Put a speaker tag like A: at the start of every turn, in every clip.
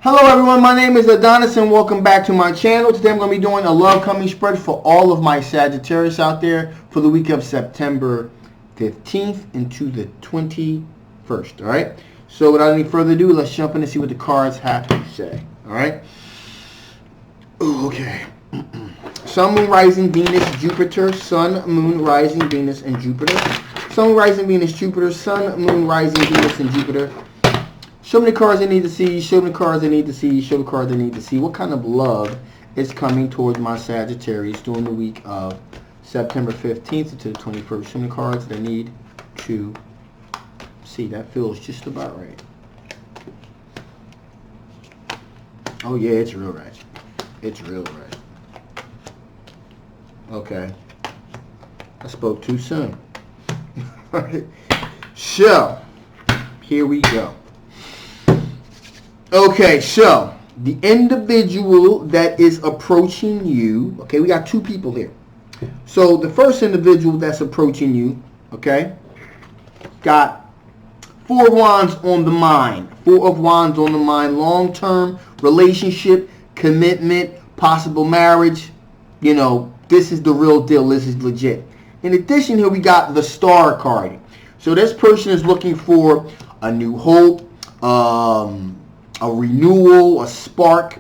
A: Hello everyone, my name is Adonis and welcome back to my channel. Today I'm going to be doing a love coming spread for all of my Sagittarius out there for the week of September 15th into the 21st, alright? So without any further ado, let's jump in and see what the cards have to say, alright? Okay. Sun, Moon, Rising, Venus, Jupiter, Sun, Moon, Rising, Venus, and Jupiter. Sun, Rising, Venus, Jupiter, Sun, Moon, Rising, Venus, and Jupiter. Show me the cards I need to see. Show me the cards I need to see. Show the cards I need to see. What kind of love is coming towards my Sagittarius during the week of September 15th to the 21st? Show me the cards that I need to see. That feels just about right. Oh yeah, it's real right. It's real right. Okay. I spoke too soon. Alright. So, here we go. Okay, so the individual that is approaching you, okay, we got two people here. So the first individual that's approaching you, okay, got 4 of Wands on the mind. 4 of Wands on the mind, long-term relationship, commitment, possible marriage. You know, this is the real deal. This is legit. In addition, here we got the Star card. So this person is looking for a new hope, a renewal, a spark,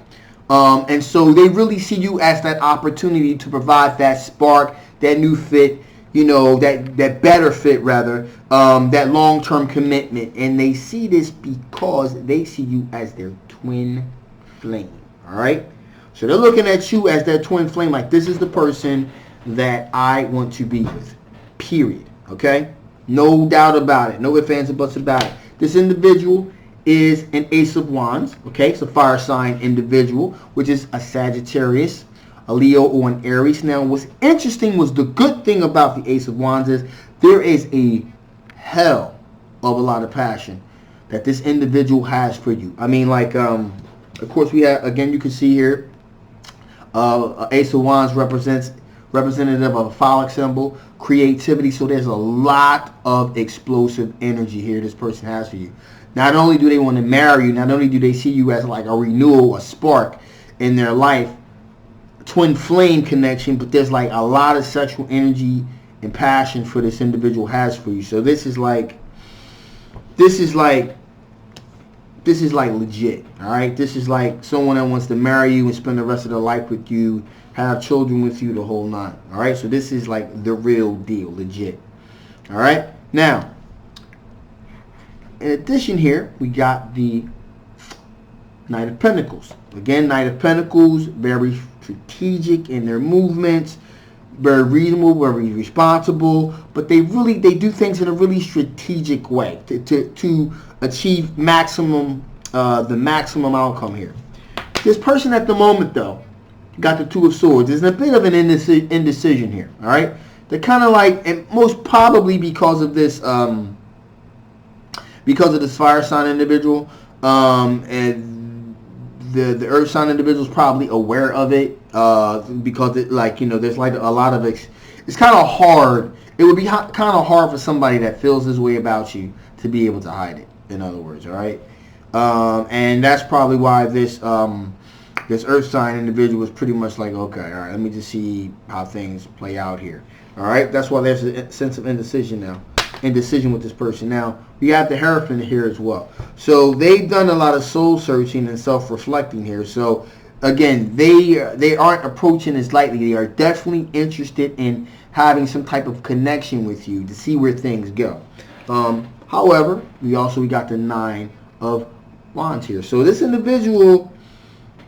A: and so they really see you as that opportunity to provide that spark, that new fit, you know, that better fit rather, that long-term commitment. And they see this because they see you as their twin flame. All right, so they're looking at you as their twin flame, like this is the person that I want to be with, period. Okay, no doubt about it, no ifs, ands, or buts about it. This individual is an Ace of Wands, okay? It's a fire sign individual, which is a Sagittarius, a Leo, or an Aries. Now, what's interesting was the good thing about the Ace of Wands is there is a hell of a lot of passion that this individual has for you. I mean, like, of course, we have, again, you can see here, Ace of Wands representative of a phallic symbol, creativity. So there's a lot of explosive energy here this person has for you. Not only do they want to marry you, not only do they see you as like a renewal, a spark in their life, twin flame connection, but there's like a lot of sexual energy and passion for this individual has for you. So this is like legit, all right? This is like someone that wants to marry you and spend the rest of their life with you, have children with you, the whole nine, all right? So this is like the real deal, legit, all right? Now, in addition here, we got the Knight of Pentacles. Again, Knight of Pentacles, very strategic in their movements, very reasonable, very responsible, but they do things in a really strategic way to achieve the maximum outcome here. This person at the moment, though, got the Two of Swords. There's a bit of an indecision here, all right? They're kind of like, and most probably because of this fire sign individual, and the earth sign individual is probably aware of it, because it, like, you know, there's like a lot of it's kind of hard. It would be kind of hard for somebody that feels this way about you to be able to hide it, in other words, all right? And that's probably why this earth sign individual is pretty much like, okay, all right, let me just see how things play out here, all right? That's why there's a sense of indecision with this person. Now, we have the Hierophant here as well. So they've done a lot of soul searching and self-reflecting here. So again, they aren't approaching this lightly. They are definitely interested in having some type of connection with you to see where things go. However, we got the 9 of Wands here. So this individual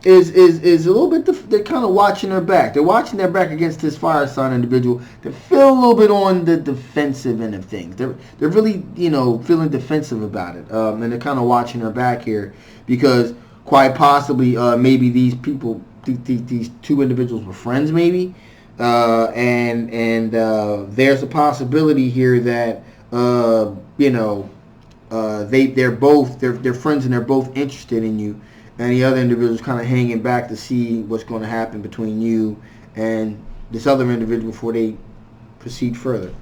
A: is a little bit, they're kind of watching their back. They're watching their back against this fire sign individual. They feel a little bit on the defensive end of things. They're really, you know, feeling defensive about it. And they're kind of watching their back here because quite possibly maybe these people, these two individuals were friends maybe. And there's a possibility here that, you know, they're friends and they're both interested in you. And the other individual is kind of hanging back to see what's going to happen between you and this other individual before they proceed further.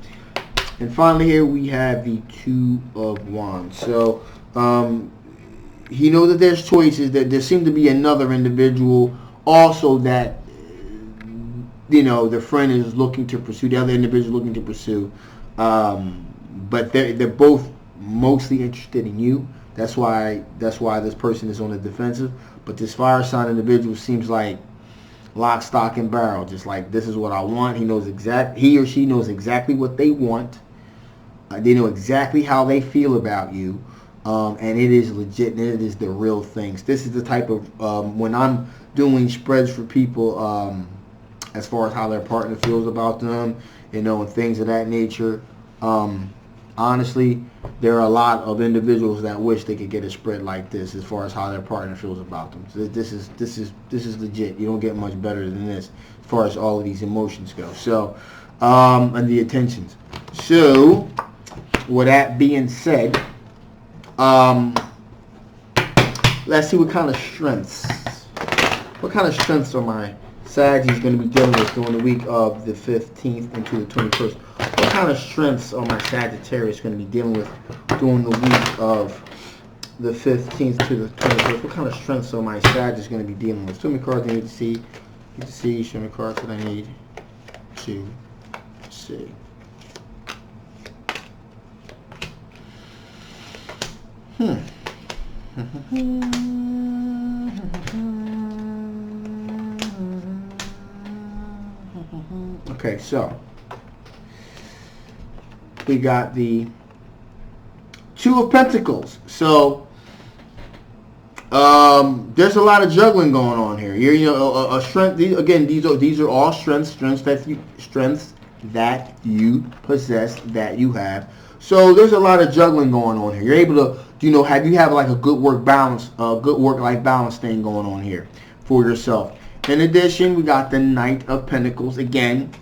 A: And finally here we have the Two of Wands. So he knows that there's choices. That there seems to be another individual also that, you know, the friend is looking to pursue, the other individual looking to pursue. But they're both mostly interested in you. That's why this person is on the defensive. But this fire sign individual seems like lock, stock, and barrel. Just like, this is what I want. He or she knows exactly what they want. They know exactly how they feel about you. And it is legit, and it is the real things. This is the type of, when I'm doing spreads for people, as far as how their partner feels about them, you know, and things of that nature. Honestly, there are a lot of individuals that wish they could get a spread like this as far as how their partner feels about them. So this is legit. You don't get much better than this as far as all of these emotions go. So, and the intentions. So, with that being said, let's see what kind of strengths are my Sagittarius going to be dealing with during the week of the 15th into the 21st. What kind of strengths are my Sagittarius going to be dealing with during the week of the 15th to the 21st? What kind of strengths are my Sagittarius going to be dealing with? Show me cards I need to see. Show me cards that I need to see. Okay, so we got the Two of Pentacles. So there's a lot of juggling going on here. You know, a strength. These are all strengths that you possess, that you have. So there's a lot of juggling going on here. You're able to, you know, have like a good work-life balance thing going on here for yourself. In addition, we got the Knight of Pentacles again.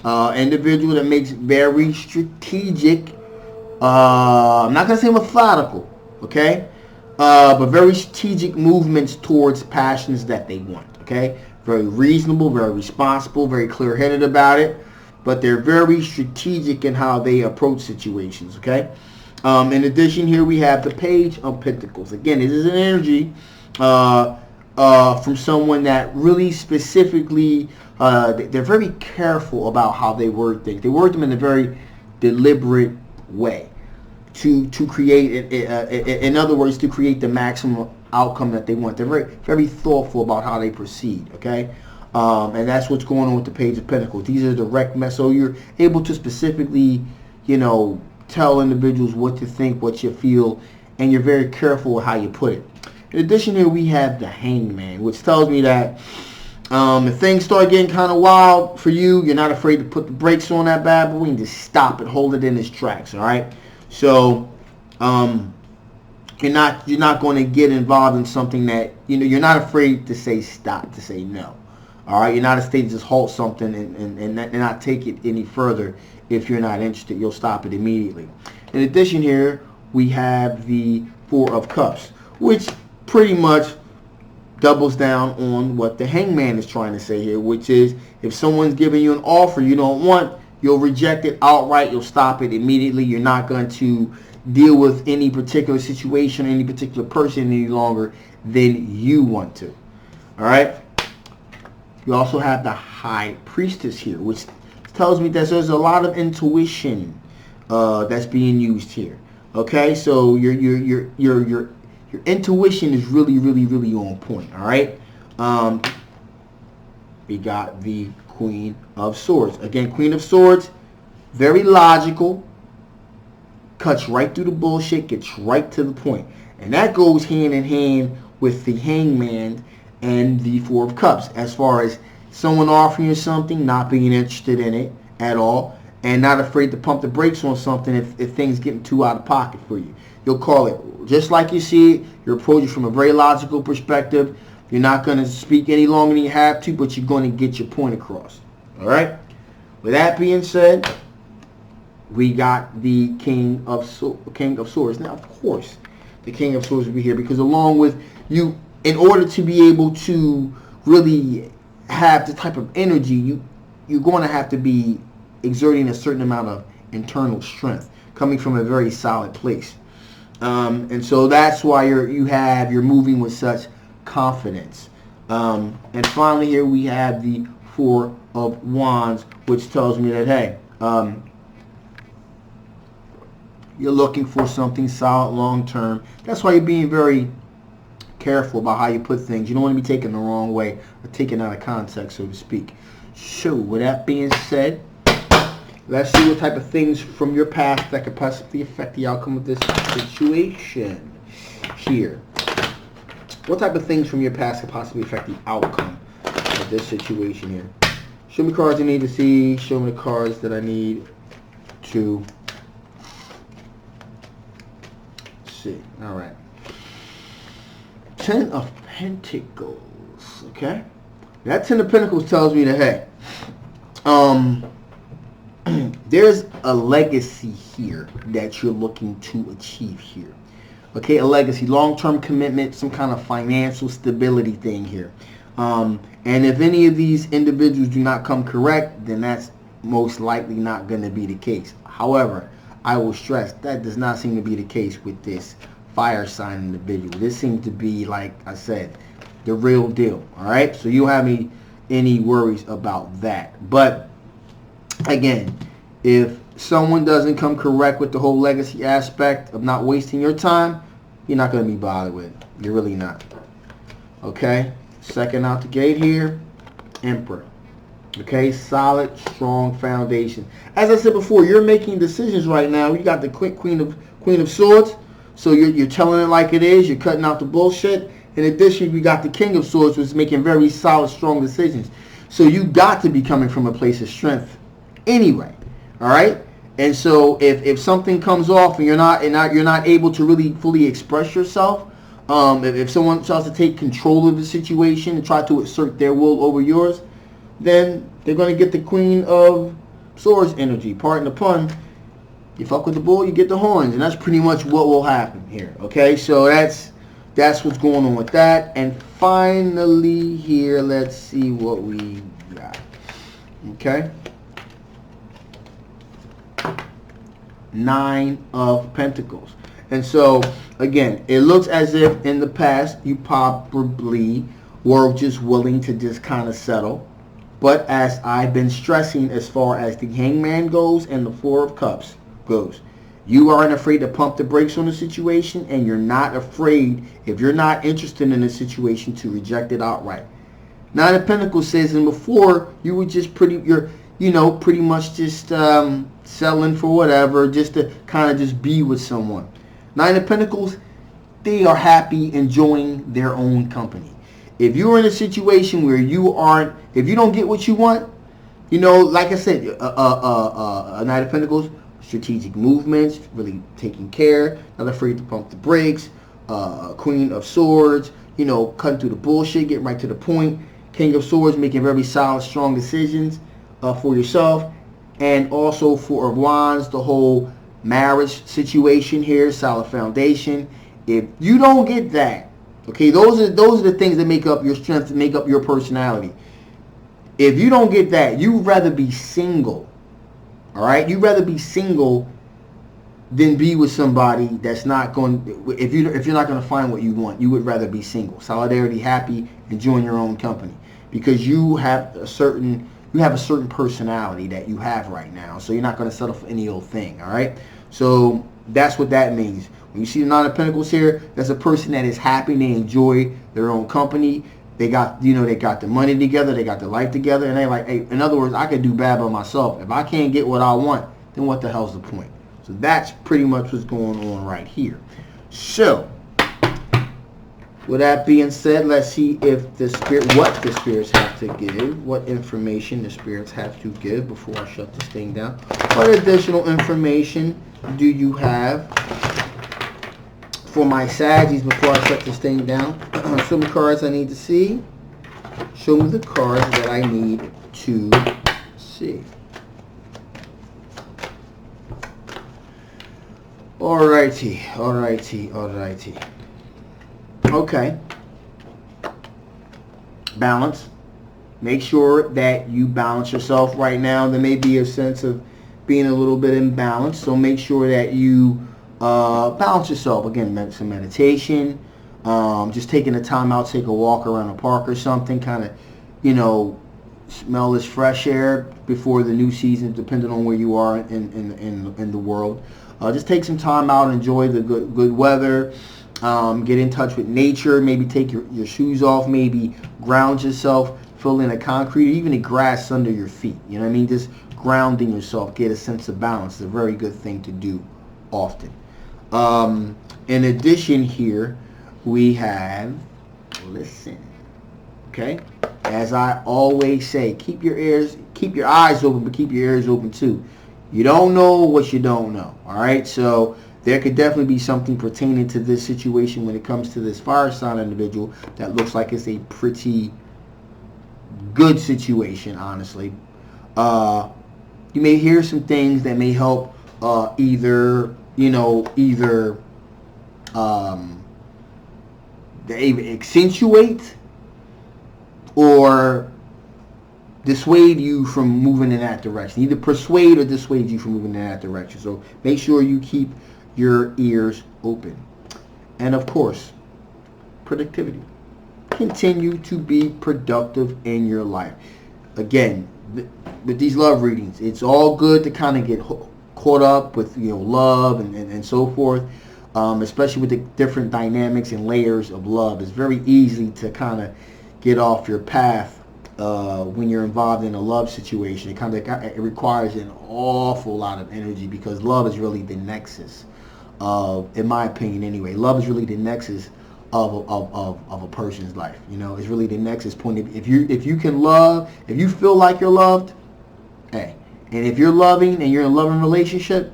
A: Individual that makes very strategic, I'm not going to say methodical, okay? But very strategic movements towards passions that they want, okay? Very reasonable, very responsible, very clear-headed about it. But they're very strategic in how they approach situations, okay? In addition, here we have the Page of Pentacles. Again, this is an energy from someone that really specifically, they're very careful about how they word things. They word them in a very deliberate way to create, in other words, to create the maximum outcome that they want. They're very, very thoughtful about how they proceed, okay? And that's what's going on with the Page of Pentacles. These are direct messages. So you're able to specifically, you know, tell individuals what to think, what you feel, and you're very careful with how you put it. In addition, here we have the Hangman, which tells me that if things start getting kind of wild for you, you're not afraid to put the brakes on that bad boy and just stop it, hold it in its tracks. All right. So you're not going to get involved in something that, you know, you're not afraid to say stop, to say no. All right. You're not afraid to just halt something and not take it any further. If you're not interested, you'll stop it immediately. In addition, here we have the Four of Cups, which pretty much doubles down on what the Hangman is trying to say here, which is if someone's giving you an offer you don't want, you'll reject it outright. You'll stop it immediately. You're not going to deal with any particular situation, any particular person any longer than you want to. All right. You also have the High Priestess here, which tells me that there's a lot of intuition that's being used here. Okay, so your intuition is really, really, really on point. All right. We got the Queen of Swords. Again, Queen of Swords, very logical, cuts right through the bullshit, gets right to the point. And that goes hand in hand with the Hangman and the Four of Cups, as far as someone offering you something, not being interested in it at all, and not afraid to pump the brakes on something if things get too out of pocket for you. You'll call it just like you see it. You're approaching from a very logical perspective. You're not going to speak any longer than you have to, but you're going to get your point across. All right? With that being said, we got the King of Swords. Now, of course, the King of Swords will be here because along with you, in order to be able to really have the type of energy, you're going to have to be exerting a certain amount of internal strength, coming from a very solid place. And so that's why you're moving with such confidence. And finally here we have the Four of Wands, which tells me that, hey, you're looking for something solid long term. That's why you're being very careful about how you put things. You don't want to be taken the wrong way or taken out of context, so to speak. So with that being said, let's see what type of things from your past that could possibly affect the outcome of this situation here. What type of things from your past could possibly affect the outcome of this situation here? Show me cards I need to see. Show me the cards that I need to see. All right. 10 of Pentacles. Okay. That 10 of Pentacles tells me that, hey, there's a legacy here that you're looking to achieve here. Okay, a legacy, long-term commitment, some kind of financial stability thing here. And if any of these individuals do not come correct, then that's most likely not going to be the case. However, I will stress that does not seem to be the case with this fire sign individual. This seems to be, like I said, the real deal. All right, so you don't have any worries about that. But again, if someone doesn't come correct with the whole legacy aspect of not wasting your time, you're not going to be bothered with it. You're really not. Okay? Second out the gate here, Emperor. Okay? Solid, strong foundation. As I said before, you're making decisions right now. You got the Queen of Swords. So you're telling it like it is. You're cutting out the bullshit. In addition, we got the King of Swords, which is making very solid, strong decisions. So you got to be coming from a place of strength anyway. All right? And so if something comes off and you're not able to really fully express yourself, if someone tries to take control of the situation and try to assert their will over yours, then they're going to get the Queen of Swords energy. Pardon the pun. You fuck with the bull, you get the horns, and that's pretty much what will happen here. Okay, so that's what's going on with that. And finally here, let's see what we got. Okay. 9 of Pentacles. And so, again, it looks as if in the past you probably were just willing to just kind of settle. But as I've been stressing, as far as the Hangman goes and the Four of Cups goes, you aren't afraid to pump the brakes on the situation, and you're not afraid, if you're not interested in the situation, to reject it outright. 9 of Pentacles says, and before you were just pretty much just settling for whatever, just to kind of just be with someone. 9 of Pentacles, they are happy enjoying their own company. If you're in a situation where if you don't get what you want, like I said, a 9 of Pentacles, strategic movements, really taking care, not afraid to pump the brakes. Queen of Swords, cutting through the bullshit, getting right to the point. King of Swords, making very solid, strong decisions for yourself. And also Four of Wands, the whole marriage situation here, solid foundation. If you don't get that, okay, those are the things that make up your strength, that make up your personality. If you don't get that, you'd rather be single. All right, you'd rather be single than be with somebody that's not going. If you're not going to find what you want, you would rather be single. Solidarity, happy, enjoying your own company, because you have a certain personality that you have right now. So you're not going to settle for any old thing. All right, so that's what that means. When you see the 9 of Pentacles here, that's a person that is happy. They enjoy their own company. They got the money together. They got the life together. And they like, hey, in other words, I could do bad by myself. If I can't get what I want, then what the hell's the point? So that's pretty much what's going on right here. So, with that being said, let's see if what the spirits have to give, what information the spirits have to give before I shut this thing down. What additional information do you have for my Saggies before I shut this thing down? Show me cards I need to see. Show me the cards that I need to see. Alrighty. Okay. Balance. Make sure that you balance yourself right now. There may be a sense of being a little bit imbalanced, so make sure that you balance yourself. Again, some meditation. Just taking the time out, take a walk around a park or something. Kind of, you know, smell this fresh air before the new season, depending on where you are in the world. Just take some time out, enjoy the good weather. Get in touch with nature. Maybe take your shoes off. Maybe ground yourself. Feel in the concrete, even the grass under your feet. You know what I mean? Just grounding yourself. Get a sense of balance. It's a very good thing to do often. In addition here, we have listen. Okay? As I always say, keep your eyes open, but keep your ears open too. You don't know what you don't know. All right? So there could definitely be something pertaining to this situation when it comes to this fire sign individual that looks like it's a pretty good situation, honestly. You may hear some things that may help either they accentuate or dissuade you from moving in that direction. Either persuade or dissuade you from moving in that direction. So make sure you keep your ears open. And of course, productivity. Continue to be productive in your life. Again, with these love readings, it's all good to kind of get caught up with love and so forth, especially with the different dynamics and layers of love. It's very easy to kind of get off your path when you're involved in a love situation. It requires an awful lot of energy because love is really the nexus of, in my opinion anyway, love is really the nexus of a person's life. It's really the nexus point. If you can love, if you feel like you're loved, hey, and if you're loving and you're in a loving relationship,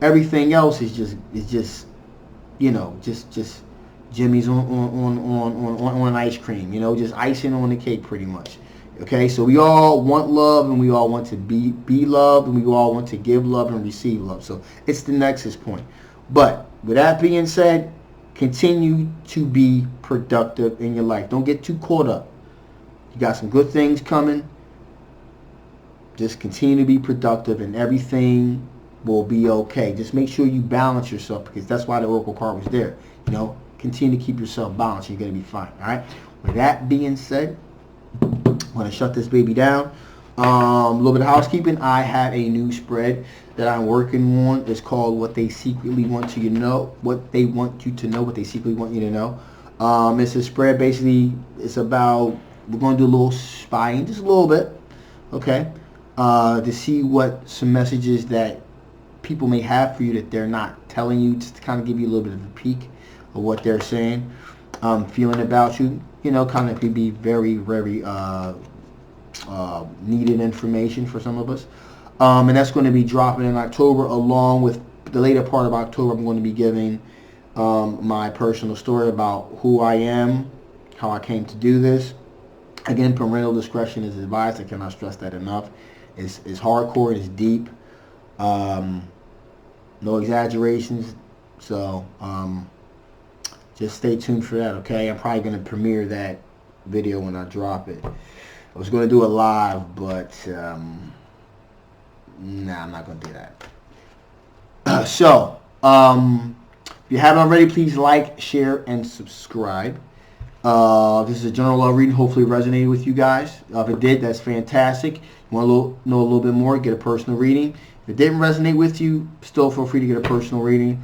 A: everything else is just Jimmy's on ice cream. Just icing on the cake, pretty much. Okay, so we all want love and we all want to be loved and we all want to give love and receive love. So it's the nexus point. But with that being said, continue to be productive in your life. Don't get too caught up. You got some good things coming. Just continue to be productive and everything will be okay. Just make sure you balance yourself because that's why the Oracle card was there. Continue to keep yourself balanced. You're going to be fine. All right. With that being said, I'm going to shut this baby down. A little bit of housekeeping. I have a new spread that I'm working on. It's called What They Secretly Want You to Know. What They Want You to Know. What They Secretly Want You to Know. It's a spread. Basically, it's about, we're going to do a little spying, just a little bit, okay, to see what some messages that people may have for you that they're not telling you, just to kind of give you a little bit of a peek of what they're saying, feeling about you. Kind of could be very, very needed information for some of us. And that's going to be dropping in October, along with the later part of October. I'm going to be giving my personal story about who I am, how I came to do this. Again, parental discretion is advised. I cannot stress that enough. It's hardcore. It's deep. No exaggerations. So just stay tuned for that, okay? I'm probably going to premiere that video when I drop it. I was going to do it live, but nah, I'm not going to do that. So, if you haven't already, please like, share, and subscribe. This is a general love reading. Hopefully it resonated with you guys. If it did, that's fantastic. You want to know a little bit more, get a personal reading. If it didn't resonate with you, still feel free to get a personal reading.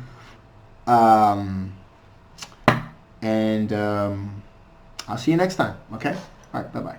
A: And I'll see you next time, okay? All right, bye-bye.